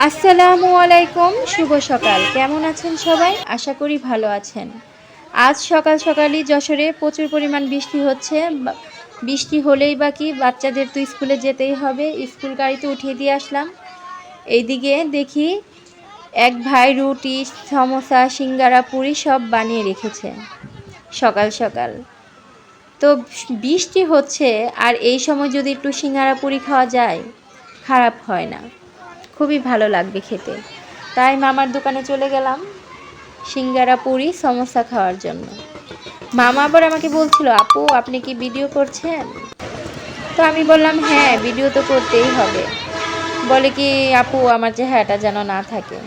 আসসালামু আলাইকুম, শুভ সকাল। কেমন আছেন সবাই? আশা করি ভালো আছেন। আজ সকাল সকালই যশোরে প্রচুর পরিমাণ বৃষ্টি হচ্ছে। বৃষ্টি হলেই বা কি, বাচ্চাদের তো স্কুলে যেতেই হবে। স্কুল গাড়িতে উঠিয়ে দিয়ে আসলাম। এইদিকে দেখি এক ভাই রুটি, সমোসা, সিঙ্গারা, পুরি সব বানিয়ে রেখেছে সকাল সকাল। তো বৃষ্টি হচ্ছে, আর এই সময় যদি একটু সিঙ্গারা পুরি খাওয়া যায়, খারাপ হয় না, খুবই ভালো লাগবে খেতে। তাই মামার দোকানে চলে গেলাম সিঙ্গারা, পুরি, সমোসা খাওয়ার জন্য। মামা আবার আমাকে বলছিল, আপু আপনি কি ভিডিও করছেন? তো আমি বললাম, হ্যাঁ ভিডিও তো করতেই হবে। বলে কি, আপু আমার চেহারাটা যেন না থাকে।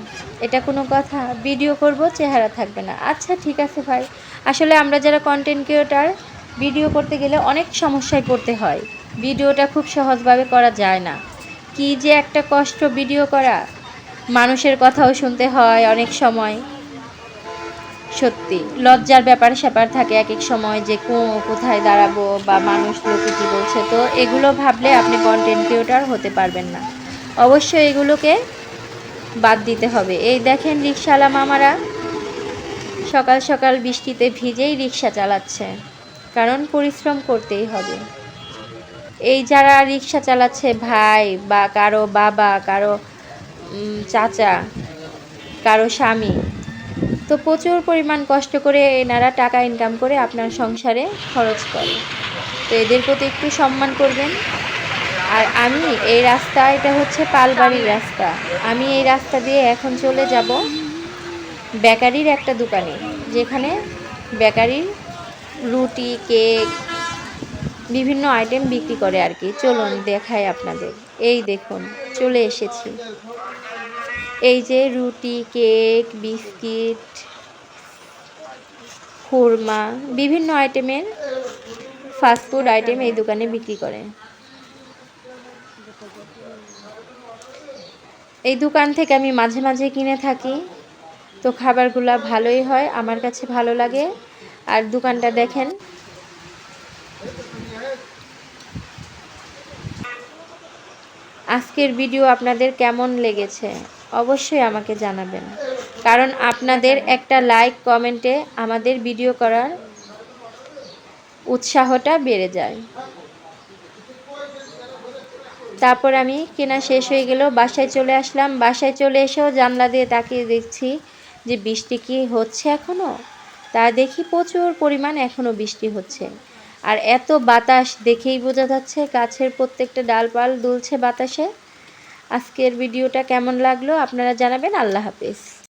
এটা কোনো কথা? ভিডিও করব, চেহারা থাকবে না? আচ্ছা ঠিক আছে ভাই। আসলে আমরা যারা কন্টেন্ট ক্রিয়েটর, ভিডিও করতে গেলে অনেক সমস্যায় পড়তে হয়। ভিডিওটা খুব সহজভাবে করা যায় না। কি যে একটা কষ্ট ভিডিও করা, মানুষের কথাও শুনতে হয় অনেক সময়। সত্যি লজ্জার ব্যাপার স্যাপার থাকে এক এক সময়, যে কোথায় দাঁড়াবো বা মানুষ লোকে কী বলছে। তো এগুলো ভাবলে আপনি কন্টেন্ট ক্রিয়েটর হতে পারবেন না। অবশ্যই এগুলোকে বাদ দিতে হবে। এই দেখেন রিকশাওয়ালা মামারা সকাল সকাল বৃষ্টিতে ভিজেই রিকশা চালাচ্ছে, কারণ পরিশ্রম করতেই হবে। এই যারা রিকশা চালাচ্ছে, ভাই বা কারো বাবা, কারো চাচা, কারো স্বামী, তো প্রচুর পরিমাণ কষ্ট করে এনারা টাকা ইনকাম করে আপনার সংসারে খরচ করে। তো এদের প্রতি একটু সম্মান করবেন। আর আমি এই রাস্তা, এটা হচ্ছে পালবাড়ির রাস্তা, আমি এই রাস্তা দিয়ে এখন চলে যাব বেকারির একটা দোকানে, যেখানে বেকারির রুটি, কেক, বিভিন্ন আইটেম বিক্রি করে আর কি। চলুন দেখাই আপনাদের। এই দেখুন, চলে এসেছি। এই যে রুটি, কেক, বিস্কিট, খুরমা, বিভিন্ন আইটেমের ফাস্টফুড আইটেম এই দোকানে বিক্রি করে। এই দোকান থেকে আমি মাঝে মাঝে কিনে থাকি। তো খাবারগুলো ভালোই হয়, আমার কাছে ভালো লাগে। আর দোকানটা দেখেন। আজকের ভিডিও আপনাদের কেমন লেগেছে অবশ্যই আমাকে জানাবেন, কারণ আপনাদের একটা লাইক কমেন্টে আমাদের ভিডিও করার উৎসাহটা বেড়ে যায়। তারপর আমি কেনা শেষ হয়ে গেল, বাসায় চলে আসলাম। বাসায় চলে এসেও জানলা দিয়ে তাকিয়ে দেখছি যে বৃষ্টি কি হচ্ছে এখনও। তা দেখি প্রচুর পরিমাণ এখনও বৃষ্টি হচ্ছে। আর এত বাতাস, দেখেই বোঝা যাচ্ছে গাছের প্রত্যেকটা ডালপাল দুলছে বাতাসে। আজকের ভিডিওটা কেমন লাগলো আপনারা জানাবেন। আল্লাহ হাফেজ।